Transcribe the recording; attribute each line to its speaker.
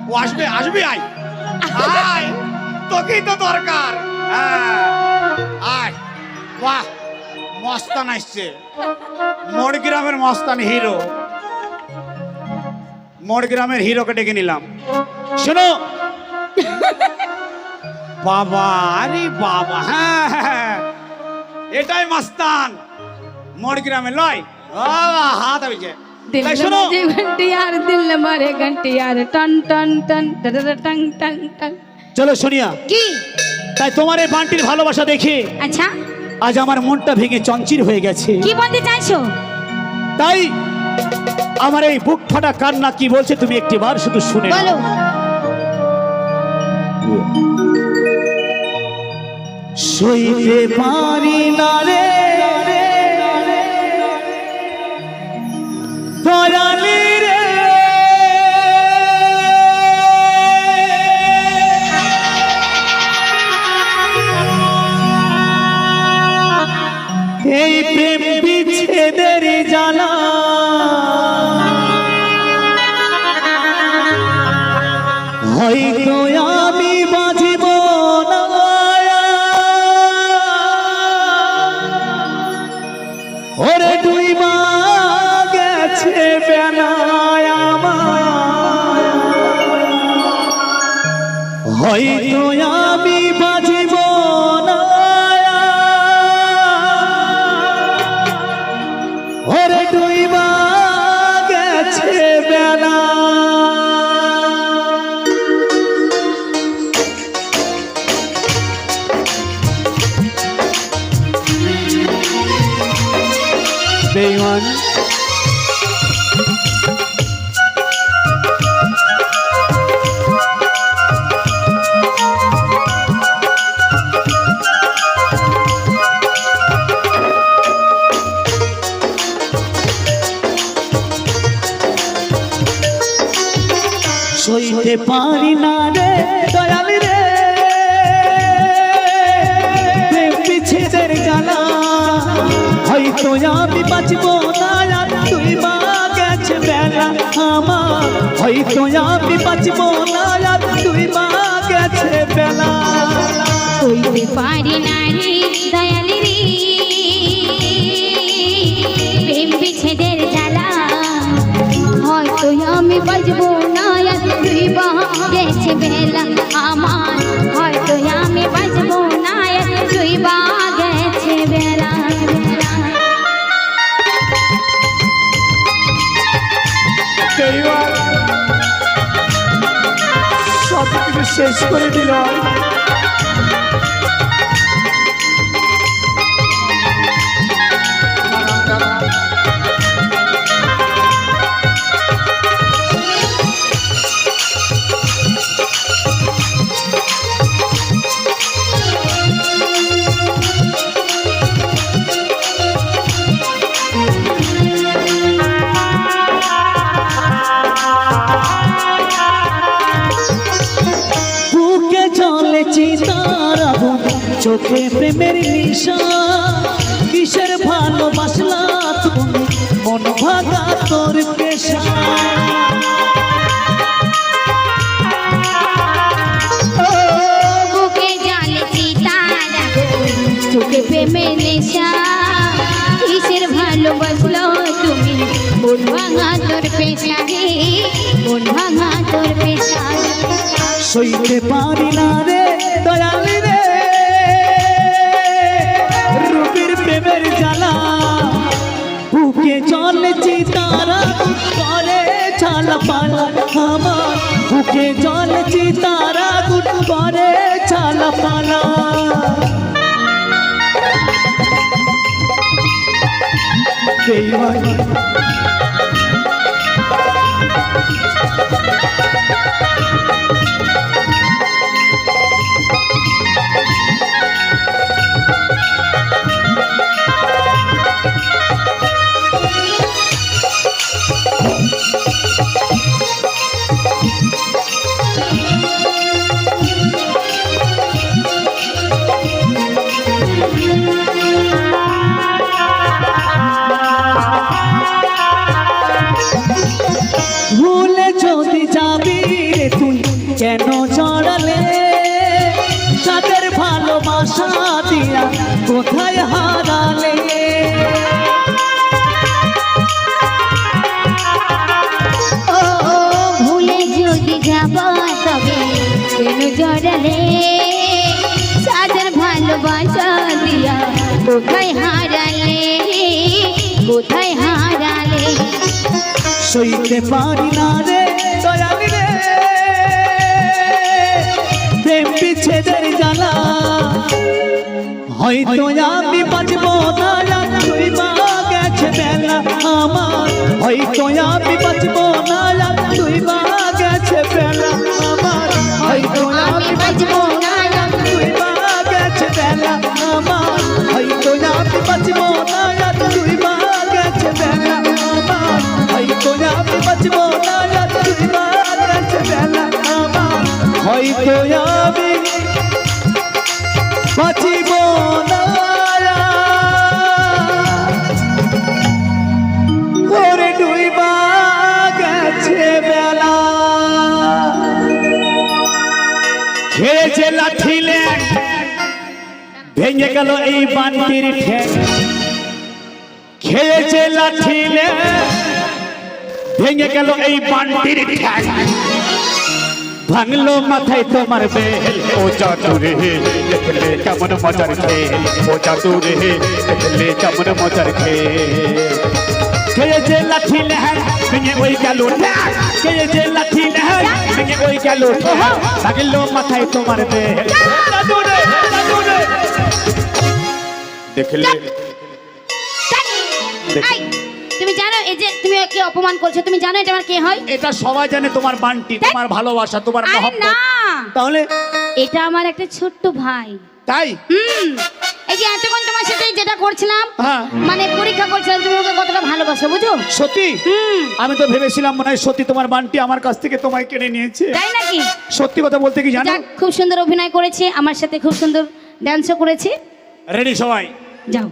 Speaker 1: ও আসবে আসবে, আয় আয়, তোকেই তো দরকার। আয়, বাহ, মস্তান আসছে, মোর গ্রামের মস্তান হিরো। মোর গ্রামের হিরোকে ডেকে নিলাম। শোনো বাবা, আরে বাবা, হ্যাঁ হ্যাঁ, এটাই মস্তান মোর গ্রামে লয়। হাত হয়েছে।
Speaker 2: दिल बजे घंटी यार, दिल मारे घंटी यार, टन टन टन टन टन टन टन।
Speaker 1: চলো সোনিয়া,
Speaker 2: কি
Speaker 1: তাই তোমার এই বান্টির ভালোবাসা দেখে
Speaker 2: আচ্ছা
Speaker 1: আজ আমার মনটা ভেঙে চঞ্চির হয়ে গেছে।
Speaker 2: কি বলতে চাইছো?
Speaker 1: তাই আমার এই বুক ফাটা কান্না কি বলছে তুমি একটিবার শুধু শুনে নাও।
Speaker 2: বলো।
Speaker 1: সইতে পারি না রে দয়ালি রে, এই প্রেম বিচ্ছেদের জ্বালা, হয়তো আমি বাঁচিব না, ওরে ডুইবা গেছে বেলায় আমার, হয়তো আমি বাঁচিব না, ওরে ডুইবা গেছে বেলা। বেঈমান সইতে পারি না রে দয়াল রে প্রেম বিচ্ছেদের জ্বালা, হয়তো আমি বাঁচব না, আর তুই মা গেছে বেলা আমার, হয়তো আমি বাঁচব না, আর তুই মা গেছে বেলা।
Speaker 2: সইতে পারি না রে দয়ালি রে প্রেম বিচ্ছেদের জ্বালা, হয়তো আমি বাজবো না, আর তুই গেছে বেলা আমার, হয়তো আমি বাজবো না, আর তুই গেছে বেলা।
Speaker 1: সব কিছু শেষ করে দিলাম। চোখে প্রেমের নিশা, কিসের ভালোবাসলা তুমি, মন ভাগা তোর পেশা।
Speaker 2: বুকে জ্বালেছি তারা, চোখে প্রেমের নেশা, কিসের ভালোবাসলো তুমি, মন ভাঙা তোর পেশা রে, মন ভাঙা তোর পেশা।
Speaker 1: সইতে পারি না রে দয়াল রে রূপের প্রেমের জ্বালা, বুকে জ্বলছি তারা করে ছালা পালা আমার, বুকে জ্বলছি তারা করে ছালা পালা। বেঈমান ভুলে যদি যাবি রে তুই কোথায় হারালে
Speaker 2: ও ভুলে যদি যাব তবে কেন জড়ালে সাজার ভালোবাসা দিয়া কোথায় হারালে কোথায় হারালে
Speaker 1: সইতে পারি না রে দয়ালি রে প্রেম বিচ্ছেদের জ্বালা হয়তো আমি বাঁচবো না আর তুই মা গেছে বেলা আমার হয়তো আমি বাঁচবো না আর তুই মা গেছে বেলা আমার হয়তো আমি বাঁচবো না আর তুই মা গেছে বেলা আমার হয়তো আমি বাঁচবো না আর তুই মা গেছে বেলা আমার হয়তো আমি বাঁচবো না আর তুই মা গেছে বেলা আমার হয়তো আমি বাঁচিব না ওরে ডুইবা গেছে বেলা খেয়েছে লাঠিলে ভেঙে গেল এই বান্তির ঠ্যাং খেয়েছে লাঠিলে ভেঙে গেল এই বান্তির ঠ্যাং ভাঙলো মাথায় তোমার বেল ও জাদু রে দেখলে কেমন মজার খেল ও জাদু রে দেখলে কেমন মজার খেল খেয়েছে লাঠি লেহার ভেঙে ওই গেল ঠ্যাং খেয়েছে লাঠি লেহার ভেঙে ওই গেল ঠ্যাং ভাঙলো মাথায় তোমার বেল জাদু রে দেখলে
Speaker 2: এই, তুমি জানো এই যে তুমি কি অপমান করছো তুমি জানো এটা আমার কে হয়
Speaker 1: এটা সবাই জানে তোমার বান্টি তোমার ভালোবাসা তোমার
Speaker 2: আরে
Speaker 1: মহব্বত
Speaker 2: না
Speaker 1: তাহলে
Speaker 2: এটা আমার একটা ছোট্ট ভাই
Speaker 1: তাই
Speaker 2: এই যে এতক্ষণ তোমার সাথে যেটা করছিলাম
Speaker 1: হ্যাঁ।
Speaker 2: মানে পরীক্ষা করছিলাম তুমি ওকে কতটা ভালোবাসো বুঝো
Speaker 1: সত্যি আমি তো ভেবেছিলাম মনে হয় সত্যি তোমার বান্টি আমার কাছ থেকে তোমায় কেড়ে নিয়েছে
Speaker 2: তাই নাকি
Speaker 1: সত্যি কথা বলতে কি জানো
Speaker 2: যাক, খুব সুন্দর অভিনয় করেছে আমার সাথে খুব সুন্দর ডান্সও করেছে
Speaker 1: রেডি সবাই
Speaker 2: যাও